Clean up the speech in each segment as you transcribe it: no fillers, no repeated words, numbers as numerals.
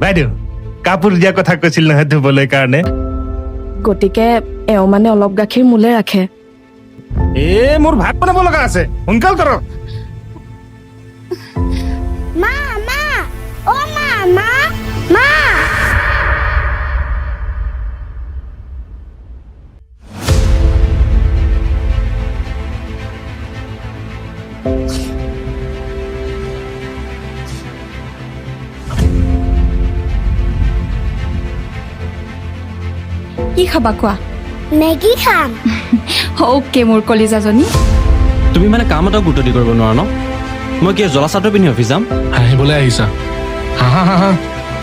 বাইদেউ কাপোৰ দিয়া কথা কৈছিল নহয় ধুবলৈ কাৰণে গতিকে এও মানে অলপ গাখীৰ মোলে ৰাখে মোৰ ভাত বনাব লগা আছে সোনকাল কৰক মা মা ও মা মা মা কি খাবা কোৱা মেগী খাম ওকে মোৰ কলিজাজনী তুমি মানে কাম এটা গুৰুত্ব দি কৰিব নোৱাৰা ন মই কি জ্বলা চাটৰ পিন্ধি অফিচ যাম হাঁহিবলৈ আহিছা হাঁহা হাঁহা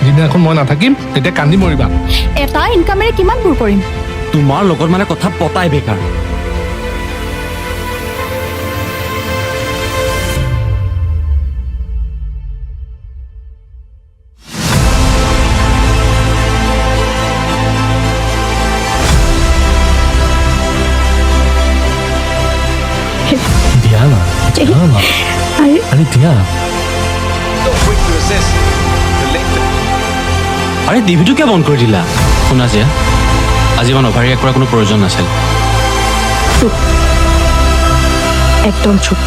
যিদিনাখন মই নাথাকিম তেতিয়া কান্দি মৰিবা এটা ইনকামেৰে কিমানবোৰ কৰিম তোমাৰ লগত মানে কথা পতাই বেকাৰ আৰে টিভিটো কিয় বন্ধ কৰি দিলা শুনা যে আজি ইমান অভাৰ ৰিয়েক্ট কৰাৰ কোনো প্ৰয়োজন নাছিল একদম চুপ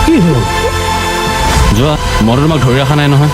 কি হ'ল যোৱা মই তোমাক ধৰি ৰখা নাই নহয়